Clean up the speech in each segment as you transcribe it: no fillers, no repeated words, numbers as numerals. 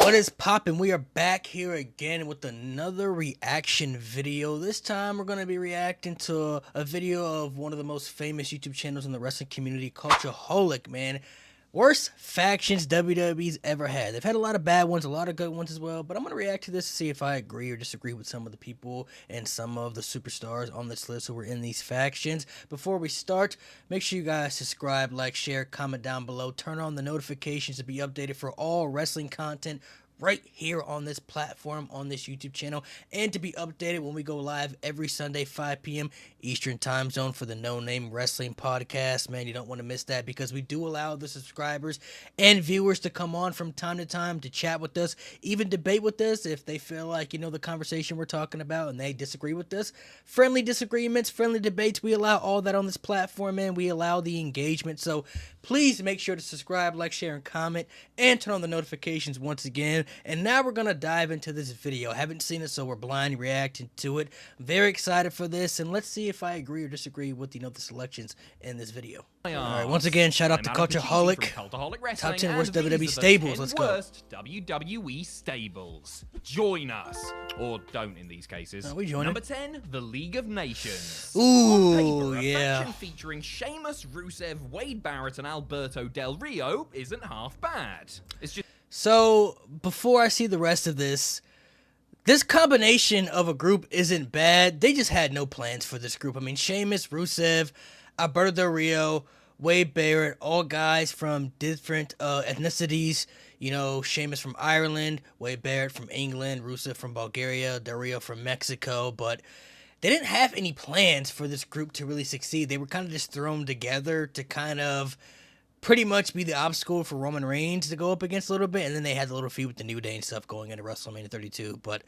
What is poppin'? We are back here again with another reaction video. This time we're going to be reacting to a video of one of the most famous YouTube channels in the wrestling community, Cultureholic, man. Worst factions WWE's ever had. They've had a lot of bad ones, a lot of good ones as well, but I'm going to react to this to see if I agree or disagree with some of the people and some of the superstars on this list who were in these factions. Before we start, make sure you guys subscribe, like, share, comment down below, turn on the notifications to be updated for all wrestling content right here on this platform, on this YouTube channel, and to be updated when we go live every Sunday, 5 p.m. Eastern Time Zone for the No Name Wrestling Podcast. Man, you don't want to miss that because we do allow the subscribers and viewers to come on from time to time to chat with us, even debate with us if they feel like, you know, the conversation we're talking about and they disagree with us. Friendly disagreements, friendly debates, we allow all that on this platform, and we allow the engagement. So please make sure to subscribe, like, share, and comment, and turn on the notifications once again. And now we're going to dive into this video. I haven't seen it, so we're blind reacting to it. I'm very excited for this, and let's see if I agree or disagree with, you know, the selections in this video. Alright, once again, shout out to Cultureholic. Top 10 worst WWE stables. Let's go. Worst WWE stables. Join us. Or don't in these cases. We join Number 10, the League of Nations. Ooh, paper, yeah. A faction featuring Sheamus, Rusev, Wade Barrett, and Alberto Del Rio isn't half bad. It's just... So, before I see the rest of this combination of a group isn't bad. They just had no plans for this group. I mean, Sheamus, Rusev, Alberto Del Rio, Wade Barrett, all guys from different ethnicities. You know, Sheamus from Ireland, Wade Barrett from England, Rusev from Bulgaria, Del Rio from Mexico. But they didn't have any plans for this group to really succeed. They were kind of just thrown together to kind of pretty much be the obstacle for Roman Reigns to go up against a little bit, and then they had the little feud with the New Day and stuff going into WrestleMania 32. But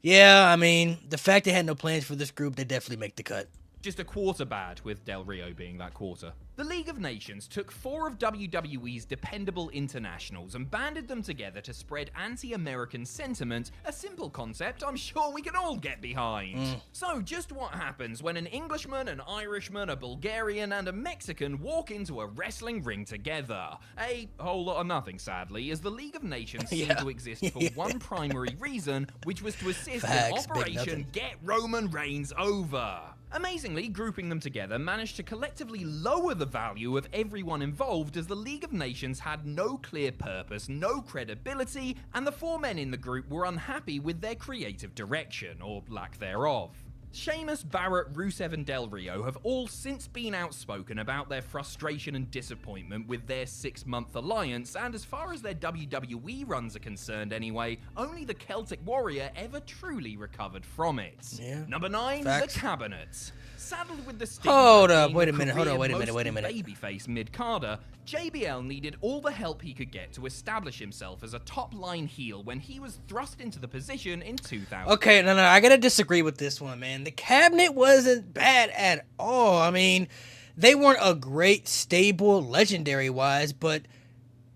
yeah, I mean, the fact they had no plans for this group, they definitely make the cut. Just a quarter bad, with Del Rio being that quarter. The League of Nations took 4 of WWE's dependable internationals and banded them together to spread anti-American sentiment, a simple concept I'm sure we can all get behind. So just what happens when an Englishman, an Irishman, a Bulgarian, and a Mexican walk into a wrestling ring together? A whole lot of nothing, sadly, as the League of Nations seemed to exist for one primary reason, which was to assist in Operation Get Roman Reigns Over. Amazingly, grouping them together managed to collectively lower the value of everyone involved, as the League of Nations had no clear purpose, no credibility, and the 4 men in the group were unhappy with their creative direction, or lack thereof. Sheamus, Barrett, Rusev, and Del Rio have all since been outspoken about their frustration and disappointment with their 6-month alliance, and as far as their WWE runs are concerned anyway, only the Celtic Warrior ever truly recovered from it. Yeah. Number 9, Facts. the Cabinet. Saddled with the stigma Hold of up, being wait a the minute, hold on, career wait a minute. babyface mid-carder, JBL needed all the help he could get to establish himself as a top-line heel when he was thrust into the position in 2000. Okay, no, I gotta disagree with this one, man. The Cabinet wasn't bad at all. I mean, they weren't a great stable, legendary-wise, but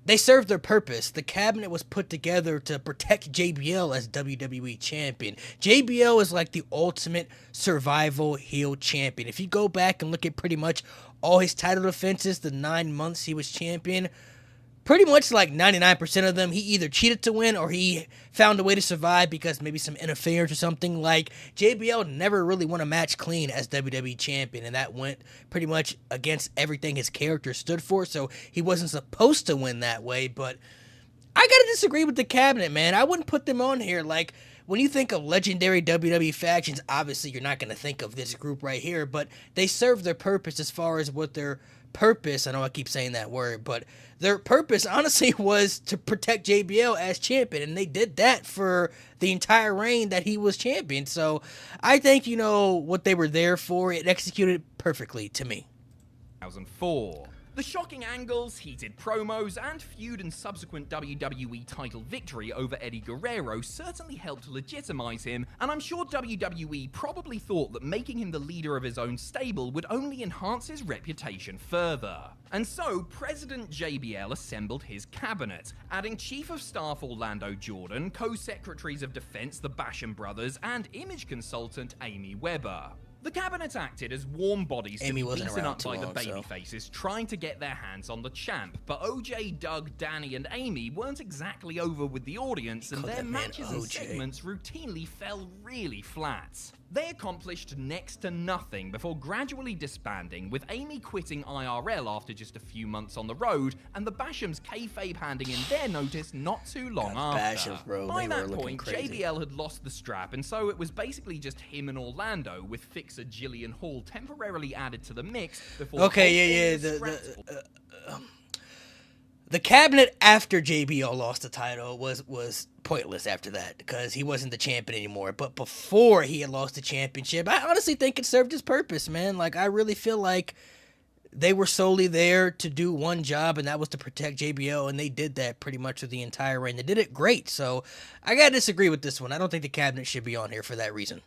they served their purpose. The Cabinet was put together to protect JBL as WWE champion. JBL is like the ultimate survival heel champion. If you go back and look at pretty much all his title defenses, the 9 months he was champion, pretty much like 99% of them, he either cheated to win or he found a way to survive because maybe some interference or something. Like, JBL never really won a match clean as WWE champion, and that went pretty much against everything his character stood for, so he wasn't supposed to win that way. But I gotta disagree with the Cabinet, man. I wouldn't put them on here. Like, when you think of legendary WWE factions, obviously you're not gonna think of this group right here, but they serve their purpose as far as what their purpose, I know I keep saying that word, but their purpose honestly was to protect JBL as champion, and they did that for the entire reign that he was champion. So I think, you know, what they were there for, it executed perfectly to me. 2004. The shocking angles, heated promos, and feud and subsequent WWE title victory over Eddie Guerrero certainly helped legitimize him, and I'm sure WWE probably thought that making him the leader of his own stable would only enhance his reputation further. And so, President JBL assembled his cabinet, adding Chief of Staff Orlando Jordan, Co-Secretaries of Defense the Basham brothers, and image consultant Amy Weber. The cabinet acted as warm bodies to Amy be wasn't beaten around up too by the long, so. babyfaces trying to get their hands on the champ, but OJ, Doug, Danny, and Amy weren't exactly over with the audience, and their matches and segments routinely fell really flat. They accomplished next to nothing before gradually disbanding, with Amy quitting IRL after just a few months on the road, and the Bashams kayfabe handing in their notice not too long after. Bashams, bro, By they that were point, looking crazy. JBL had lost the strap, and so it was basically just him and Orlando, with fixer Jillian Hall temporarily added to the mix before. Okay, the cabinet after JBL lost the title was pointless after that because he wasn't the champion anymore. But before he had lost the championship, I honestly think it served its purpose, man. Like, I really feel like they were solely there to do one job, and that was to protect JBL, and they did that pretty much through the entire reign. They did it great, so I gotta disagree with this one. I don't think the cabinet should be on here for that reason.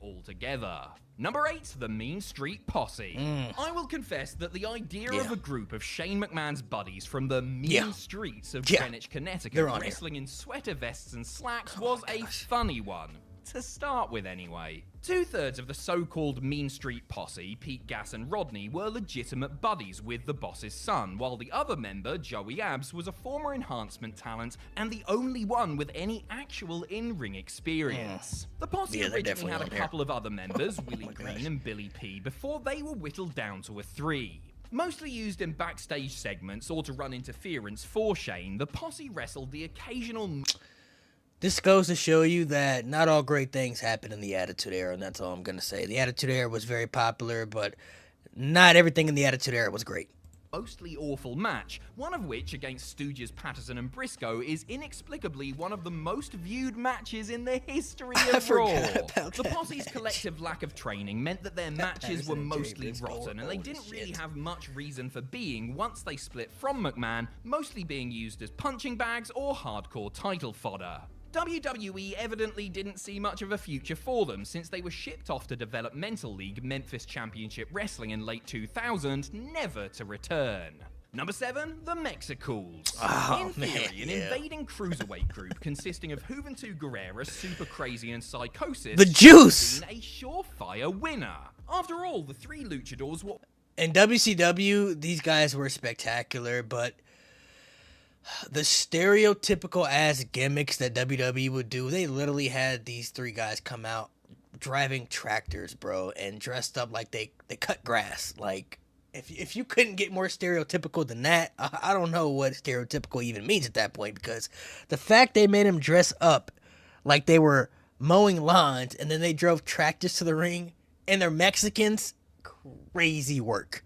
Altogether. Number 8, the Mean Street Posse. I will confess that the idea of a group of Shane McMahon's buddies from the mean streets of Greenwich, Connecticut, wrestling in sweater vests and slacks was a funny one. To start with, anyway. 2/3 of the so-called Mean Street Posse, Pete, Gas, and Rodney, were legitimate buddies with the boss's son, while the other member, Joey Abs, was a former enhancement talent and the only one with any actual in-ring experience. The Posse originally had a couple of other members, Willie Green and Billy P, before they were whittled down to a 3. Mostly used in backstage segments or to run interference for Shane, the Posse wrestled the occasional... This goes to show you that not all great things happen in the Attitude Era, and that's all I'm going to say. The Attitude Era was very popular, but not everything in the Attitude Era was great. Mostly awful match, one of which against Stooges, Patterson, and Briscoe is inexplicably one of the most viewed matches in the history of Raw. The Posse's collective lack of training meant that their matches were mostly rotten, and they didn't really have much reason for being once they split from McMahon, mostly being used as punching bags or hardcore title fodder. WWE evidently didn't see much of a future for them since they were shipped off to developmental league Memphis Championship Wrestling in late 2000, never to return. Number 7, the Mexicals. In theory, an invading cruiserweight group consisting of Juventud Guerrera, Super Crazy, and Psychosis. The Juice! A surefire winner. After all, the 3 luchadors were... In WCW, these guys were spectacular, but the stereotypical ass gimmicks that WWE would do, they literally had these 3 guys come out driving tractors, bro, and dressed up like they cut grass. Like, if you couldn't get more stereotypical than that, I don't know what stereotypical even means at that point, because the fact they made them dress up like they were mowing lawns and then they drove tractors to the ring and they're Mexicans, crazy work.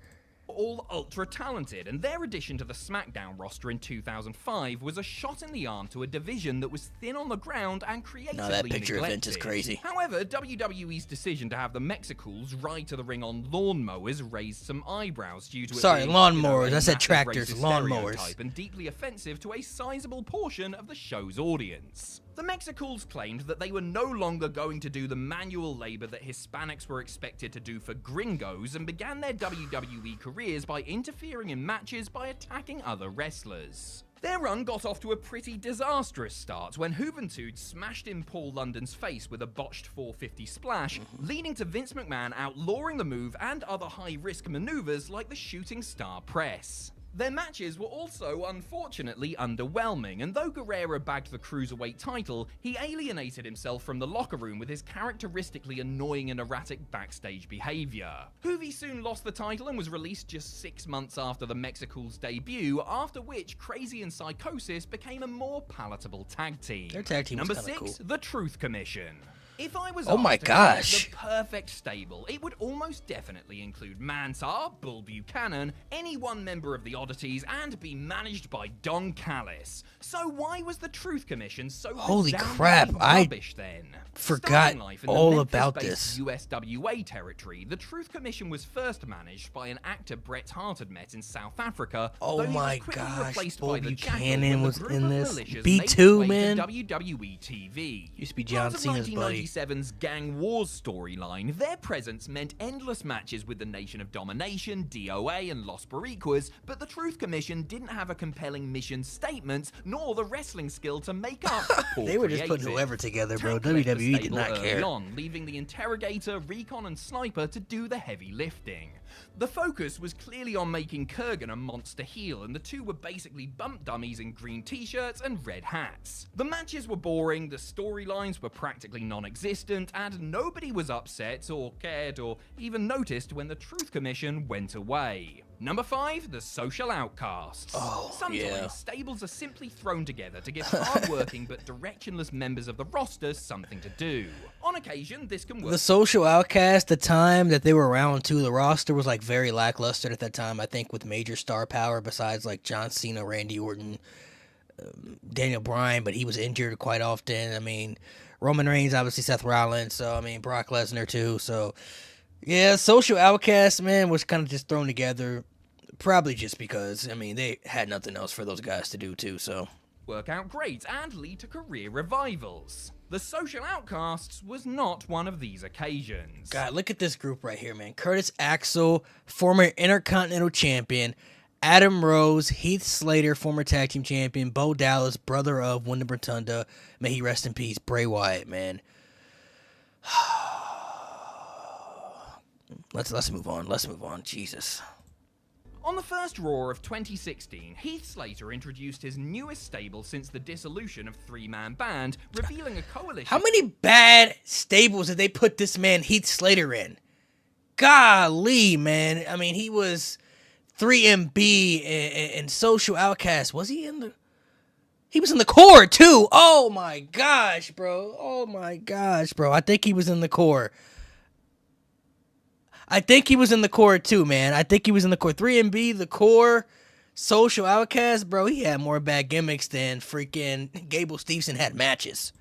All ultra talented, and their addition to the SmackDown roster in 2005 was a shot in the arm to a division that was thin on the ground and creatively neglected. No, that picture of Vince is crazy. However, WWE's decision to have the Mexicals ride to the ring on lawnmowers raised some eyebrows due to it being, lawnmowers. I said tractors, lawnmowers. And deeply offensive to a sizable portion of the show's audience. The Mexicals claimed that they were no longer going to do the manual labor that Hispanics were expected to do for gringos and began their WWE careers by interfering in matches by attacking other wrestlers. Their run got off to a pretty disastrous start when Juventud smashed in Paul London's face with a botched 450 splash, leading to Vince McMahon outlawing the move and other high-risk maneuvers like the shooting star press. Their matches were also, unfortunately, underwhelming, and though Guerrero bagged the Cruiserweight title, he alienated himself from the locker room with his characteristically annoying and erratic backstage behavior. Hoovy soon lost the title and was released just 6 months after the Mexicals' debut, after which Crazy and Psychosis became a more palatable tag team. Their tag team was Number kinda 6, cool. the Truth Commission. If I was Oh my asked to create gosh. the perfect stable, it would almost definitely include Mantar, Bull Buchanan, any one member of the Oddities, and be managed by Don Callis. So why was the Truth Commission so Holy resoundingly crap, I rubbish then? forgot Starting life in the all about Memphis-based this. USWA territory, the Truth Commission was first managed by an actor Bret Hart had met in South Africa. Oh though he was my quickly gosh, replaced Bull by the Jackal Buchanan when the was group in of this. militias B2, made its way to man. WWE TV. Used to be John Cena's buddy. 27's Gang Wars storyline, their presence meant endless matches with the Nation of Domination, DOA, and Los Boricuas, but the Truth Commission didn't have a compelling mission statement, nor the wrestling skill to make up for poor They were just putting creative. whoever together, bro. Tank left the WWE did stable not early care. on, leaving the Interrogator, Recon, and Sniper to do the heavy lifting. The focus was clearly on making Kurgan a monster heel, and the two were basically bump dummies in green t-shirts and red hats. The matches were boring, the storylines were practically non-existent, and nobody was upset or cared or even noticed when the Truth Commission went away. Number 5, the Social Outcasts. Sometimes stables are simply thrown together to give hard-working but directionless members of the roster something to do. On occasion, this can work. The Social Outcast, the time that they were around too, the roster was like very lackluster at that time. I think with major star power besides like John Cena, Randy Orton, Daniel Bryan, but he was injured quite often. I mean, Roman Reigns, obviously Seth Rollins. So I mean, Brock Lesnar too. So yeah, Social Outcast, man, was kind of just thrown together. Probably just because, I mean, they had nothing else for those guys to do too, so. Work out great and lead to career revivals. The Social Outcasts was not one of these occasions. God, look at this group right here, man. Curtis Axel, former Intercontinental Champion. Adam Rose, Heath Slater, former Tag Team Champion. Bo Dallas, brother of Wyndham Rotunda. May he rest in peace. Bray Wyatt, man. Let's move on. Let's move on. Jesus. On the first Raw of 2016, Heath Slater introduced his newest stable since the dissolution of Three-Man Band, revealing a coalition. How many bad stables did they put this man Heath Slater in? Golly, man. I mean, he was 3MB and Social Outcast. Was he in the... He was in the core, too. Oh, my gosh, bro. Oh, my gosh, bro. I think he was in the core. I think he was in the core too, man. I think he was in the core. 3MB, the core, Social Outcast, bro. He had more bad gimmicks than freaking Gable Steveson had matches.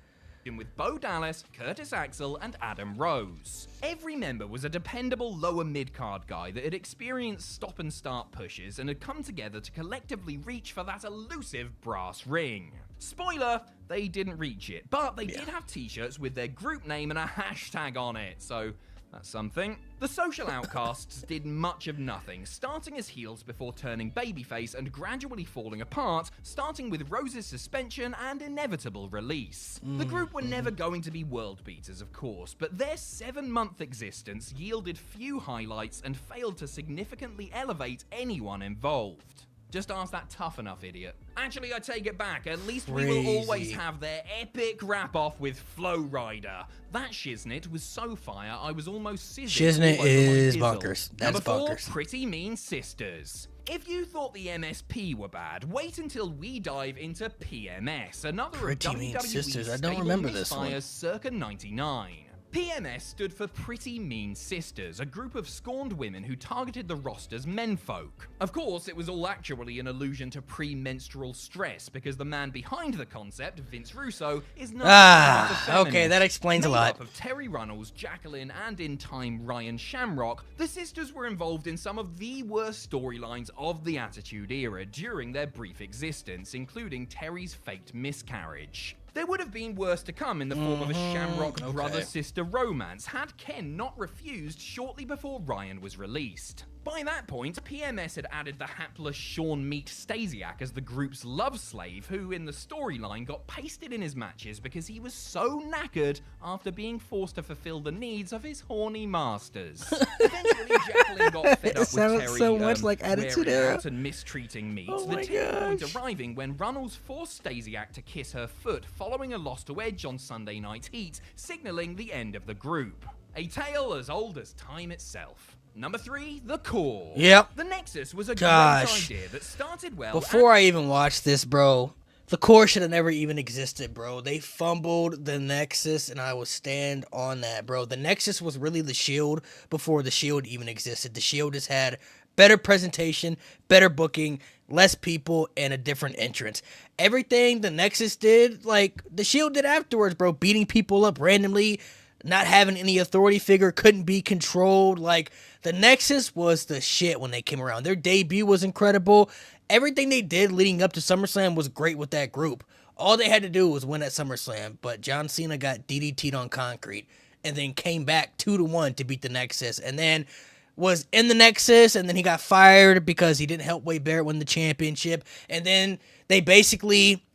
With Bo Dallas, Curtis Axel, and Adam Rose. Every member was a dependable lower mid-card guy that had experienced stop-and-start pushes and had come together to collectively reach for that elusive brass ring. Spoiler, they didn't reach it, but they did have t-shirts with their group name and a hashtag on it, so... that's something. The Social Outcasts did much of nothing, starting as heels before turning babyface and gradually falling apart, starting with Rose's suspension and inevitable release. The group were never going to be world beaters, of course, but their 7-month existence yielded few highlights and failed to significantly elevate anyone involved. Just ask that Tough Enough idiot. Actually, I take it back. At least we will always have their epic wrap-off with Flow Rider. That shiznit was so fire, I was almost sizzling. Shiznit is bonkers. That's Number 4, bonkers. Pretty Mean Sisters. If you thought the MSP were bad, wait until we dive into PMS, another Pretty of Mean WWE Sisters. I don't stable remember this one. misfires circa 99. PMS stood for Pretty Mean Sisters, a group of scorned women who targeted the roster's menfolk. Of course, it was all actually an allusion to premenstrual stress, because the man behind the concept, Vince Russo, is not okay, that explains a lot. Made up of Terry Runnels, Jacqueline, and in time Ryan Shamrock, the sisters were involved in some of the worst storylines of the Attitude Era during their brief existence, including Terry's faked miscarriage. There would have been worse to come in the form of a Shamrock brother-sister romance had Ken not refused shortly before Ryan was released. By that point, PMS had added the hapless Sean Meat Stasiak as the group's love slave, who in the storyline got pasted in his matches because he was so knackered after being forced to fulfill the needs of his horny masters. Eventually, Jacqueline got fed up with Terry so much like Attitude wearing Era. out and mistreating Meat, Oh the my tipping point gosh. arriving when Runnels forced Stasiak to kiss her foot following a loss to Edge on Sunday Night Heat, signaling the end of the group. A tale as old as time itself. Number 3, The Core. Yep. The Nexus was a Gosh. great idea that started well. Before I even watched this, bro, the core should have never even existed, bro. They fumbled the Nexus, and I will stand on that, bro. The Nexus was really the Shield before the Shield even existed. The Shield just had better presentation, better booking, less people, and a different entrance. Everything the Nexus did, like, the Shield did afterwards, bro. Beating people up randomly, not having any authority figure, couldn't be controlled. Like, the Nexus was the shit when they came around. Their debut was incredible. Everything they did leading up to SummerSlam was great with that group. All they had to do was win at SummerSlam, but John Cena got DDT'd on concrete and then came back 2-1 to beat the Nexus, and then was in the Nexus, and then he got fired because he didn't help Wade Barrett win the championship, and then they basically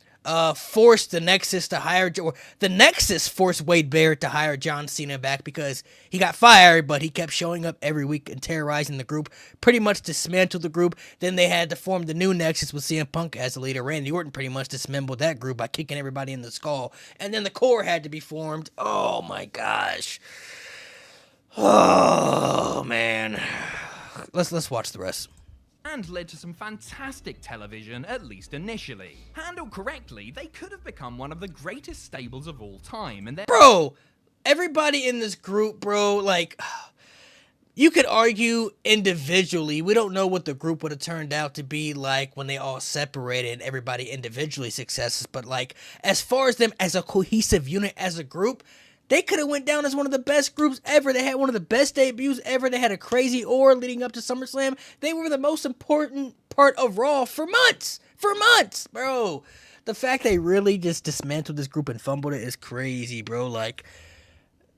forced the Nexus to hire, or the Nexus forced Wade Barrett to hire John Cena back because he got fired, but he kept showing up every week and terrorizing the group, pretty much dismantled the group. Then they had to form the new Nexus with CM Punk as the leader. Randy Orton pretty much dismembered that group by kicking everybody in the skull, and then the core had to be formed. Oh my gosh. Oh man. Let's watch the rest. And led to some fantastic television, at least initially. Handled correctly, they could have become one of the greatest stables of all time, and bro, everybody in this group, bro, like, you could argue individually, we don't know what the group would have turned out to be like when they all separated and everybody individually successes, but like, as far as them as a cohesive unit, as a group, they could have went down as one of the best groups ever. They had one of the best debuts ever. They had a crazy aura leading up to SummerSlam. They were the most important part of Raw for months. For months, bro. The fact they really just dismantled this group and fumbled it is crazy, bro. Like,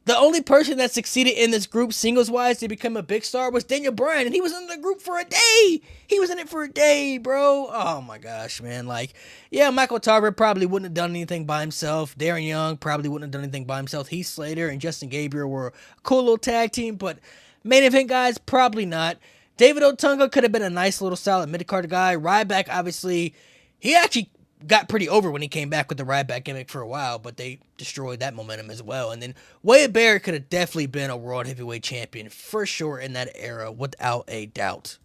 the only person that succeeded in this group singles-wise to become a big star was Daniel Bryan, and he was in the group for a day. He was in it for a day, bro. Oh, my gosh, man. Like, yeah, Michael Tarver probably wouldn't have done anything by himself. Darren Young probably wouldn't have done anything by himself. Heath Slater and Justin Gabriel were a cool little tag team, but main event guys, probably not. David Otunga could have been a nice little solid mid-card guy. Ryback, obviously, he actually got pretty over when he came back with the Ryback gimmick for a while, but they destroyed that momentum as well. And then Wade Barrett could have definitely been a World Heavyweight Champion for sure in that era, without a doubt.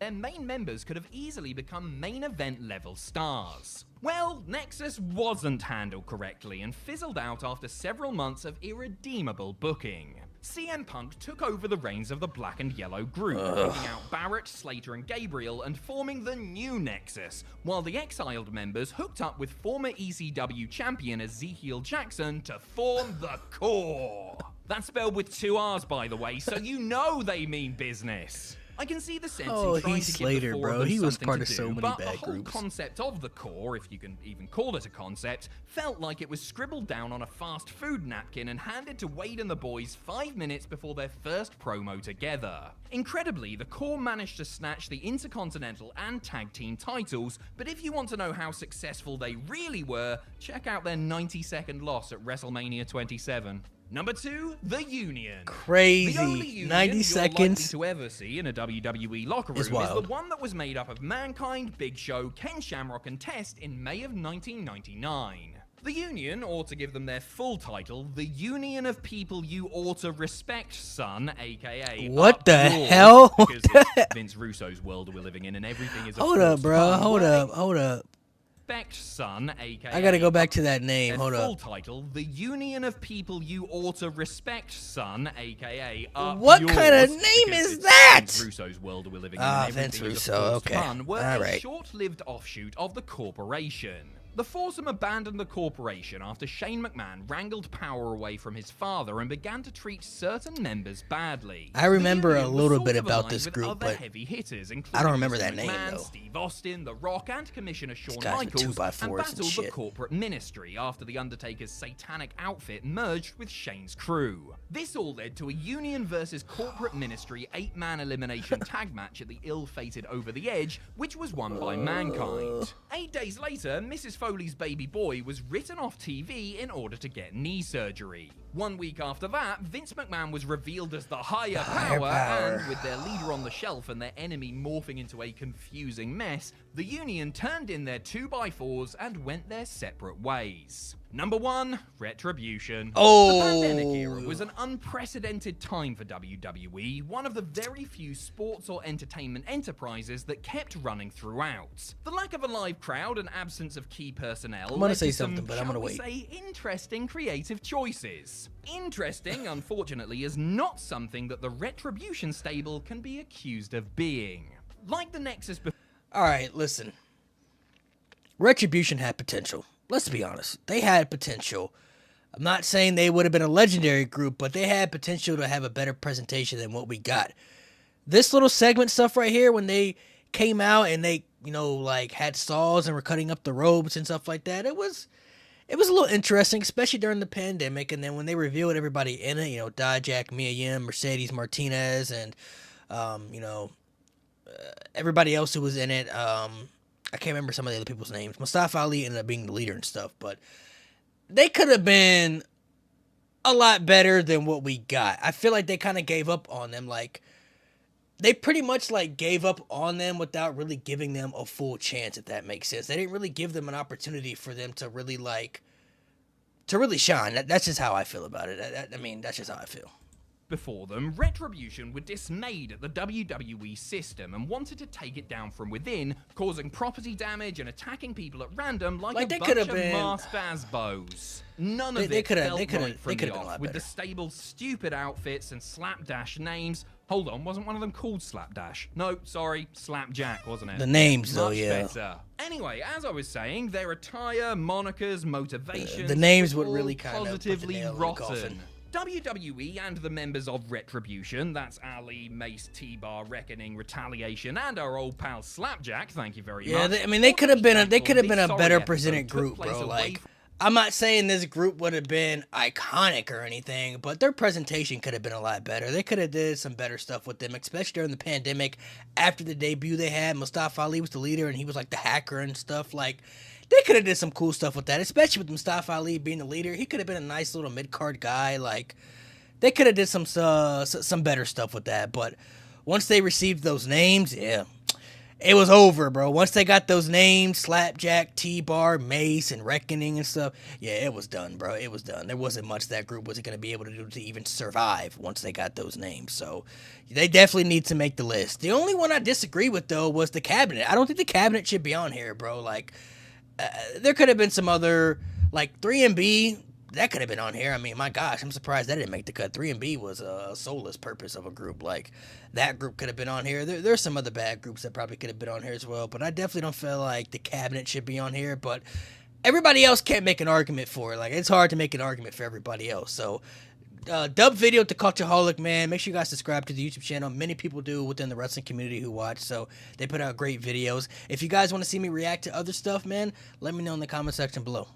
Their main members could have easily become main event level stars. Well, Nexus wasn't handled correctly and fizzled out after several months of irredeemable booking. CM Punk took over the reins of the Black and Yellow group, taking out Barrett, Slater, and Gabriel and forming the new Nexus, while the exiled members hooked up with former ECW champion Ezekiel Jackson to form the Core. That's spelled with 2 R's, by the way, so you know they mean business. I can see the sense in trying to Slater, give the 4 bro. of them He was something part to of so do, many but bad the whole groups. concept of the Core, if you can even call it a concept, felt like it was scribbled down on a fast food napkin and handed to Wade and the boys 5 minutes before their first promo together. Incredibly, the Core managed to snatch the Intercontinental and Tag Team titles, but if you want to know how successful they really were, check out their 90-second loss at WrestleMania 27. Number 2, The Union. Crazy. The only union 90 you're seconds likely to ever see in a WWE locker room is wild. the one that was made up of Mankind, Big Show, Ken Shamrock, and Test in May of 1999. The Union, or to give them their full title, The Union of People You Ought to Respect, Son, aka What the yours, hell? Because it's Vince Russo's world we're living in and everything is a Hold up, forced bro. pun. Hold Well, up. Respect, Son, aka I gotta go back to that name. their Hold full up. title, The Union of People You Ought to Respect, Son, aka What yours, kind of name because is it's that? Vince Russo's world we're living in. Ah, and Vince everything is a Russo, forced okay. pun, were All a right. short-lived offshoot of the corporation. The foursome abandoned the corporation after Shane McMahon wrangled power away from his father and began to treat certain members badly. I remember The a Union was little sort bit of about aligned this with group, other but heavy hitters, I don't including remember Mr. that name, McMahon, though. Steve Austin, The Rock, and Commissioner Shawn guys with Michaels, 2x4s and and battled the shit. corporate ministry after The Undertaker's satanic outfit merged with Shane's crew. This all led to a Union versus corporate ministry 8-man elimination tag match at the ill-fated Over the Edge, which was won by Mankind. 8 days later, Mrs. Foley's baby boy was written off TV in order to get knee surgery. 1 week after that, Vince McMahon was revealed as the higher power, and with their leader on the shelf and their enemy morphing into a confusing mess, the Union turned in their 2x4s and went their separate ways. Number 1, Retribution. Oh. The pandemic era was an unprecedented time for WWE, one of the very few sports or entertainment enterprises that kept running throughout. The lack of a live crowd and absence of key personnel I'm gonna led say to some, something, but I'm gonna shall we wait. say, interesting creative choices. Interesting, unfortunately, is not something that the Retribution stable can be accused of being. Like the Nexus before. Alright, listen. Retribution had potential. Let's be honest. They had potential. I'm not saying they would have been a legendary group, but they had potential to have a better presentation than what we got. This little segment stuff right here, when they came out and they you know, like had saws and were cutting up the ropes and stuff like that. It was a little interesting, especially during the pandemic. And then when they revealed everybody in it, you know, Dijak, Mia Yim, Mercedes Martinez, and you know, everybody else who was in it. I can't remember some of the other people's names. Mustafa Ali ended up being the leader and stuff, but they could have been a lot better than what we got. I feel like they kind of gave up on them. Like, they pretty much like gave up on them without really giving them a full chance, if that makes sense. They didn't really give them an opportunity for them to really shine. That's just how I feel about it. I mean, that's just how I feel. Before them, Retribution were dismayed at the WWE system and wanted to take it down from within, causing property damage and attacking people at random like a bunch of masked Asbos. None of it felt right from the off, with the stable stupid outfits and slapdash names. Hold on, wasn't one of them called Slapdash? No, sorry, Slapjack, wasn't it? The names, though, Much yeah. better. Anyway, as I was saying, their attire, monikers, motivations, the names would really kind of positively rotten. WWE and the members of Retribution, that's Ali, Mace, T-Bar, Reckoning, Retaliation, and our old pal Slapjack, thank you very much. Yeah, I mean, they could have been a better presented group, bro. Like, I'm not saying this group would have been iconic or anything, but their presentation could have been a lot better. They could have did some better stuff with them, especially during the pandemic. After the debut they had, Mustafa Ali was the leader, and he was like the hacker and stuff. Like, they could have did some cool stuff with that, especially with Mustafa Ali being the leader. He could have been a nice little mid-card guy. Like, they could have did some better stuff with that. But once they received those names, yeah, it was over, bro. Once they got those names, Slapjack, T-Bar, Mace, and Reckoning and stuff, yeah, it was done, bro. It was done. There wasn't much that group wasn't going to be able to do to even survive once they got those names. So they definitely need to make the list. The only one I disagree with, though, was the Cabinet. I don't think the Cabinet should be on here, bro. Like, there could have been some other, like 3MB, that could have been on here. I mean, my gosh, I'm surprised that didn't make the cut. 3MB was a soulless purpose of a group. Like, that group could have been on here. There's some other bad groups that probably could have been on here as well, but I definitely don't feel like the Cabinet should be on here. But everybody else can't make an argument for it. Like, it's hard to make an argument for everybody else. So, dub video to Cultureholic, man. Make sure you guys subscribe to the YouTube channel. Many people do within the wrestling community who watch, so they put out great videos. If you guys want to see me react to other stuff, man, let me know in the comment section below.